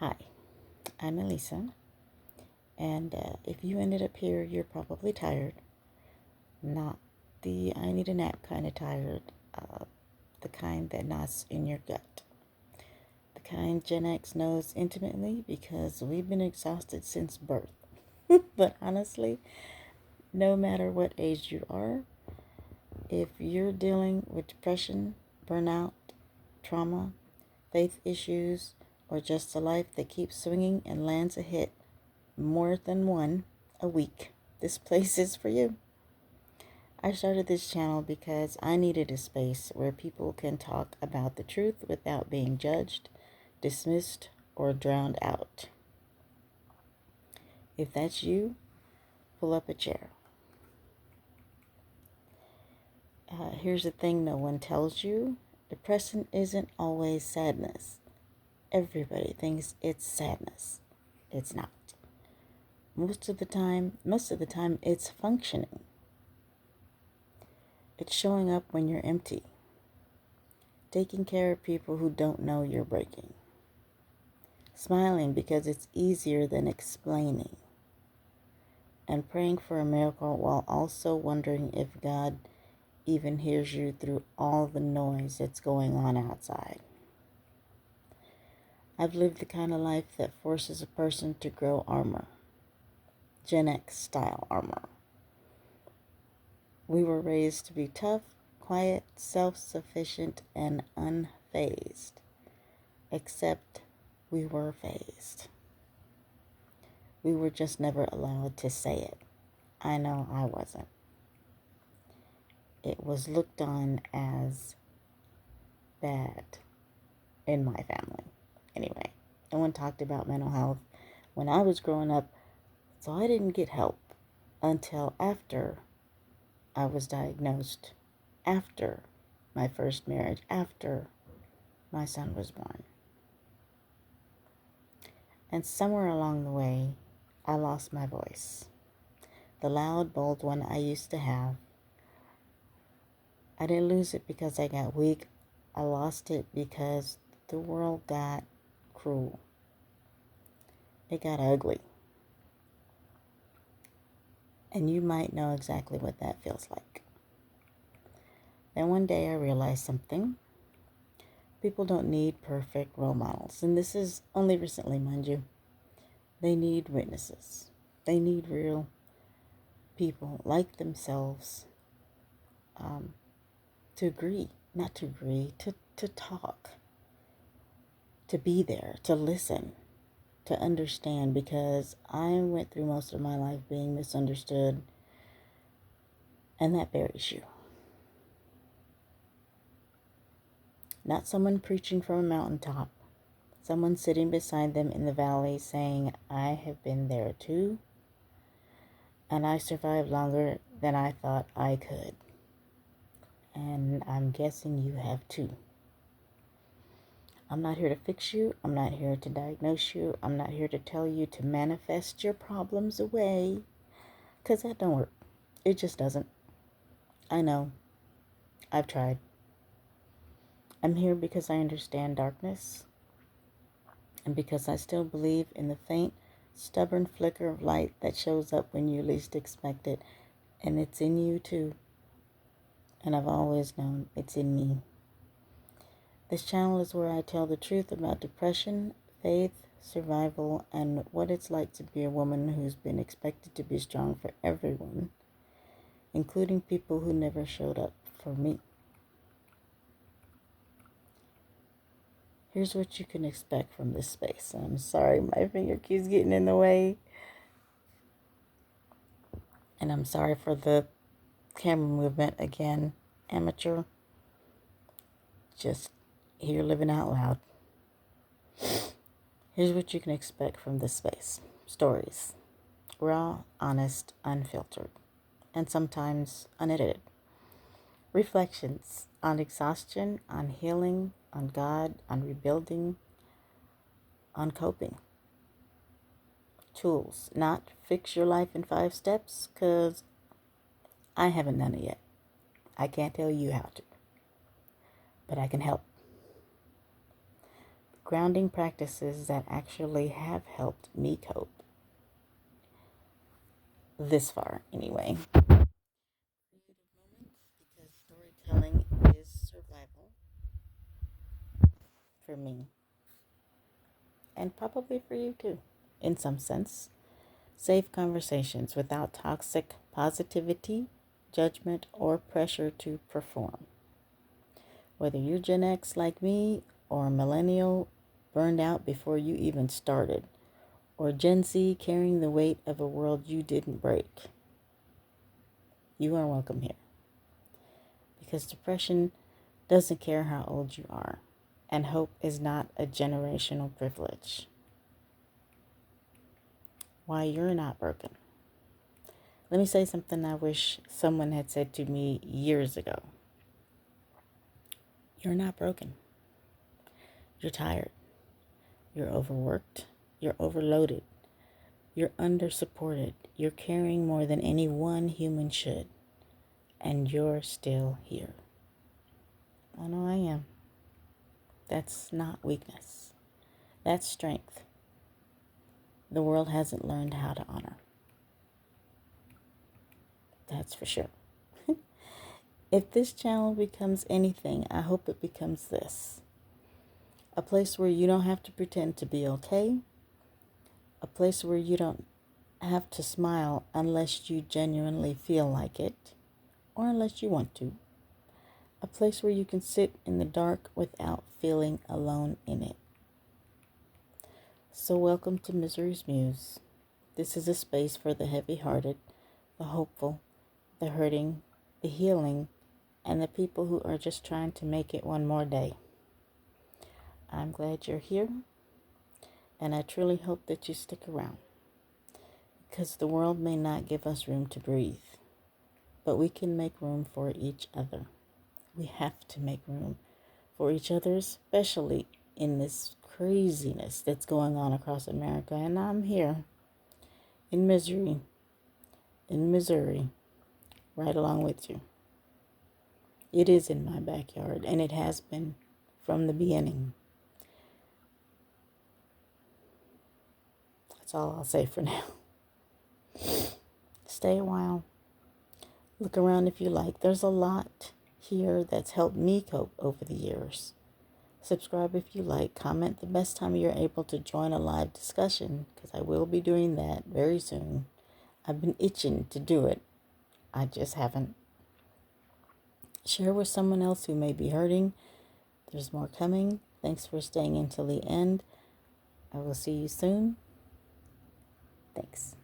Hi, I'm Elisa, and if you ended up here, you're probably tired. Not the I need a nap kind of tired, the kind that knots in your gut. The kind Gen X knows intimately because we've been exhausted since birth. But honestly, no matter what age you are, if you're dealing with depression, burnout, trauma, faith issues, or just a life that keeps swinging and lands a hit, more than one a week, this place is for you. I started this channel because I needed a space where people can talk about the truth without being judged, dismissed, or drowned out. If that's you, pull up a chair. Here's the thing no one tells you. Depression isn't always sadness. Everybody thinks it's sadness. It's not. Most of the time, it's functioning. It's showing up when you're empty. Taking care of people who don't know you're breaking. Smiling because it's easier than explaining. And praying for a miracle while also wondering if God even hears you through all the noise that's going on outside. I've lived the kind of life that forces a person to grow armor. Gen X style armor. We were raised to be tough, quiet, self-sufficient, and unfazed. Except we were fazed. We were just never allowed to say it. I know I wasn't. It was looked on as bad in my family. Anyway, no one talked about mental health when I was growing up, so I didn't get help until after I was diagnosed, after my first marriage, after my son was born. And somewhere along the way, I lost my voice. The loud, bold one I used to have. I didn't lose it because I got weak. I lost it because the world got cruel. It got ugly. And you might know exactly what that feels like. Then one day I realized something. People don't need perfect role models. And this is only recently, mind you. They need witnesses. They need real people like themselves to agree, not to agree, to talk, to be there, to listen, to understand, because I went through most of my life being misunderstood, and that buries you. Not someone preaching from a mountaintop, someone sitting beside them in the valley saying, I have been there too, and I survived longer than I thought I could. And I'm guessing you have too. I'm not here to fix you. I'm not here to diagnose you. I'm not here to tell you to manifest your problems away, because that don't work. It just doesn't. I know. I've tried. I'm here because I understand darkness, and because I still believe in the faint, stubborn flicker of light that shows up when you least expect it. And it's in you too. And I've always known it's in me. This channel is where I tell the truth about depression, faith, survival, and what it's like to be a woman who's been expected to be strong for everyone, including people who never showed up for me. Here's what you can expect from this space. I'm sorry, my finger keeps getting in the way. And I'm sorry for the camera movement again. Amateur. Just here living out loud. Here's what you can expect from this space. Stories. Raw, honest, unfiltered, and sometimes unedited. Reflections on exhaustion, on healing, on God, on rebuilding, on coping. Tools, not fix your life in 5 steps, because I haven't done it yet. I can't tell you how to, but I can help. grounding practices that actually have helped me cope. This far, anyway. Creative moments, because storytelling is survival for me, and probably for you too, in some sense. Safe conversations without toxic positivity, judgment, or pressure to perform. Whether you're Gen X like me, or a millennial burned out before you even started, or Gen Z carrying the weight of a world you didn't break, you are welcome here. Because depression doesn't care how old you are, and hope is not a generational privilege. Why you're not broken. Let me say something I wish someone had said to me years ago. You're not broken. You're tired. You're overworked. You're overloaded. You're undersupported. You're carrying more than any one human should. And you're still here. I know I am. That's not weakness. That's strength. The world hasn't learned how to honor. That's for sure. If this channel becomes anything, I hope it becomes this. A place where you don't have to pretend to be okay. A place where you don't have to smile unless you genuinely feel like it, or unless you want to. A place where you can sit in the dark without feeling alone in it. So welcome to Misery's Muse. This is a space for the heavy-hearted, the hopeful, the hurting, the healing, and the people who are just trying to make it one more day. I'm glad you're here, and I truly hope that you stick around, because the world may not give us room to breathe, but we can make room for each other. We have to make room for each other, especially in this craziness that's going on across America. And I'm here in misery, in Missouri, right along with you. It is in my backyard, and it has been from the beginning. That's all I'll say for now. Stay a while. Look around if you like. There's a lot here that's helped me cope over the years. Subscribe if you like. Comment the best time you're able to join a live discussion, because I will be doing that very soon. I've been itching to do it. I just haven't. Share with someone else who may be hurting. There's more coming. Thanks for staying until the end. I will see you soon. Thanks.